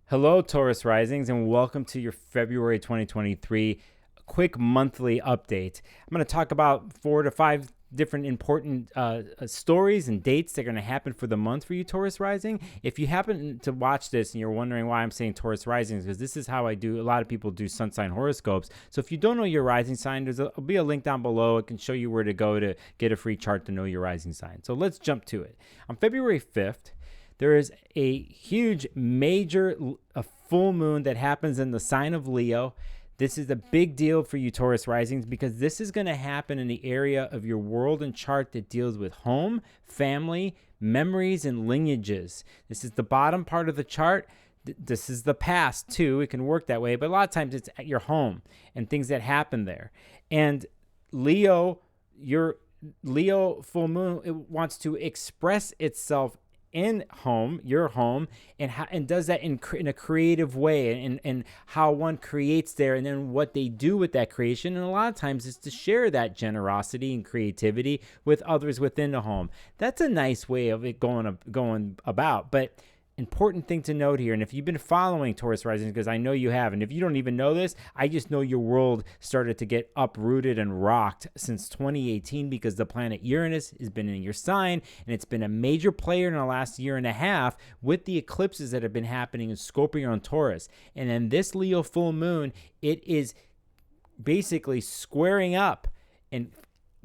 Hello, Taurus Risings, and welcome to your February 2023 quick monthly update. I'm going to talk about 4 to 5 different important stories and dates that are going to happen for the month for you, Taurus Rising. If you happen to watch this and you're wondering why I'm saying Taurus Rising, because this is how I do. A lot of people do sun sign horoscopes. So if you don't know your rising sign, there'll be a link down below. It can show you where to go to get a free chart to know your rising sign. So let's jump to it. On February 5th, there is a huge, major full moon that happens in the sign of Leo. This is a big deal for you, Taurus Risings, because this is going to happen in the area of your world and chart that deals with home, family, memories, and lineages. This is the bottom part of the chart. This is the past, too. It can work that way, but a lot of times it's at your home and things that happen there. And Leo, your Leo full moon, it wants to express itself in your home, and does that in a creative way, and how one creates there, and then what they do with that creation. And a lot of times is to share that generosity and creativity with others within the home. That's a nice way of it going about. But important thing to note here, and if you've been following Taurus Rising, because I know you have, and if you don't even know this, I just know your world started to get uprooted and rocked since 2018, because the planet Uranus has been in your sign, and it's been a major player in the last year and a half with the eclipses that have been happening in Scorpio and Taurus. And then this Leo full moon, it is basically squaring up and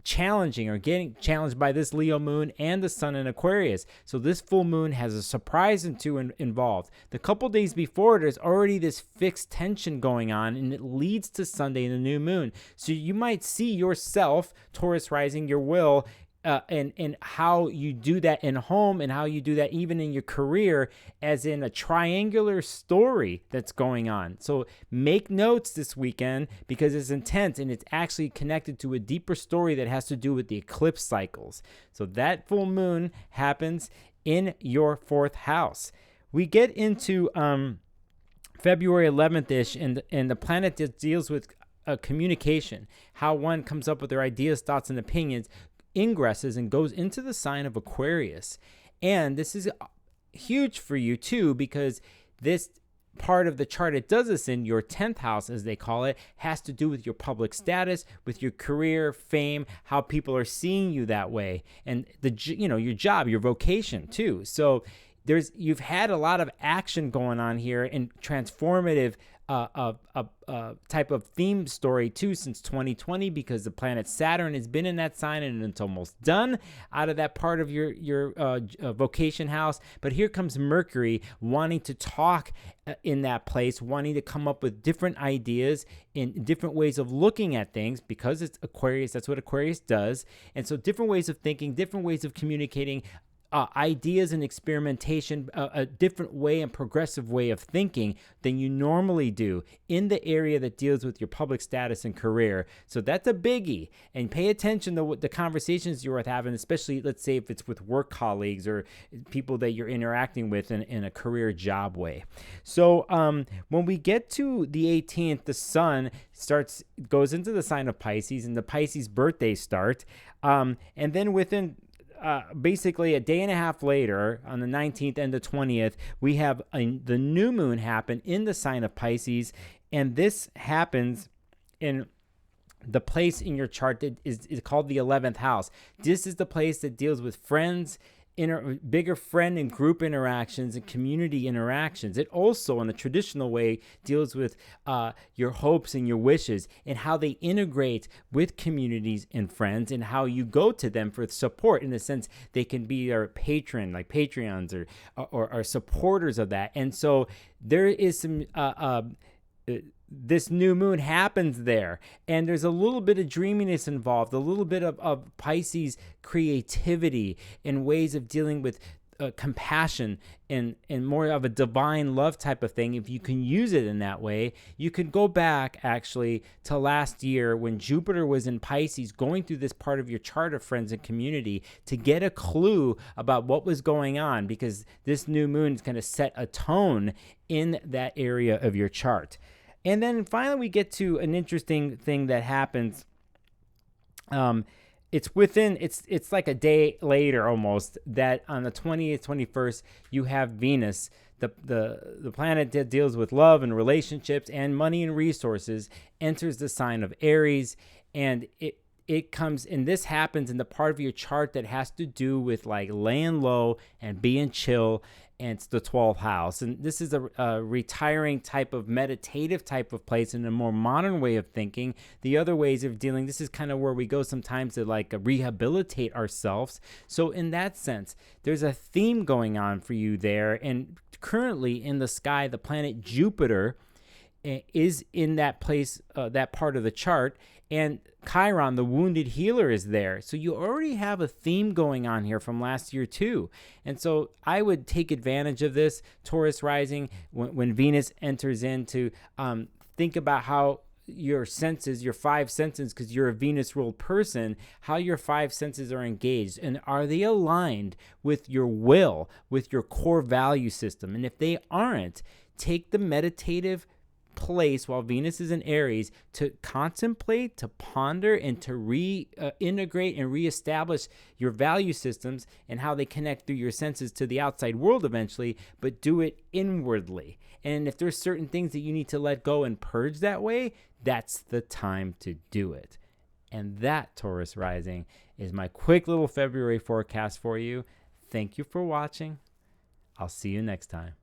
challenging or getting challenged by this Leo moon and the sun in Aquarius. So this full moon has a surprise and two involved. The couple days before, there's already this fixed tension going on, and it leads to Sunday and the new moon. So you might see yourself, Taurus Rising, your will, and how you do that in home, and how you do that even in your career, as in a triangular story that's going on. So make notes this weekend, because it's intense, and it's actually connected to a deeper story that has to do with the eclipse cycles. So that full moon happens in your fourth house. We get into February 11th-ish, and the planet that deals with communication, how one comes up with their ideas, thoughts, and opinions, ingresses and goes into the sign of Aquarius. And this is huge for you too, because this part of the chart it does this in, your 10th house, as they call it, has to do with your public status, with your career, fame, how people are seeing you that way, and your job, your vocation too. So you've had a lot of action going on here, and transformative type of theme story too since 2020, because the planet Saturn has been in that sign, and it's almost done out of that part of your vocation house. But here comes Mercury wanting to talk in that place, wanting to come up with different ideas in different ways of looking at things, because it's Aquarius. That's what Aquarius does. And so different ways of thinking, different ways of communicating, ideas and experimentation, a different way and progressive way of thinking than you normally do in the area that deals with your public status and career. So that's a biggie, and pay attention to what the conversations you're having, especially, let's say, if it's with work colleagues or people that you're interacting with in a career job way. So when we get to the 18th, the sun goes into the sign of Pisces, and the Pisces birthdays start, and then within basically a day and a half later, on the 19th and the 20th, we have the new moon happen in the sign of Pisces. And this happens in the place in your chart that is called the 11th house. This is the place that deals with friends, bigger friend and group interactions and community interactions. It also, in a traditional way, deals with your hopes and your wishes, and how they integrate with communities and friends, and how you go to them for support. In a sense, they can be your patron, like Patreons, or supporters of that. And so there is some this new moon happens there, and there's a little bit of dreaminess involved, a little bit of Pisces creativity and ways of dealing with compassion and more of a divine love type of thing. If you can use it in that way, you can go back actually to last year when Jupiter was in Pisces, going through this part of your chart of friends and community, to get a clue about what was going on, because this new moon is going to set a tone in that area of your chart. And then finally, we get to an interesting thing that happens. It's like a day later almost, that on the 20th, 21st, you have Venus the planet that deals with love and relationships and money and resources enters the sign of Aries, and it comes, and this happens in the part of your chart that has to do with like laying low and being chill, and it's the 12th house. And this is a retiring type of meditative type of place in a more modern way of thinking. The other ways of dealing, this is kind of where we go sometimes to like rehabilitate ourselves. So in that sense, there's a theme going on for you there. And currently in the sky, the planet Jupiter is in that place, that part of the chart, and Chiron, the wounded healer, is there. So you already have a theme going on here from last year too. And so I would take advantage of this, Taurus rising, when Venus enters into, think about how your senses, your five senses, because you're a Venus ruled person, how your five senses are engaged, and are they aligned with your will, with your core value system? And if they aren't, take the meditative place while Venus is in Aries to contemplate, to ponder, and to reintegrate and reestablish your value systems and how they connect through your senses to the outside world eventually, but do it inwardly. And if there's certain things that you need to let go and purge that way, that's the time to do it. And that, Taurus rising, is my quick little February forecast for you. Thank you for watching. I'll see you next time.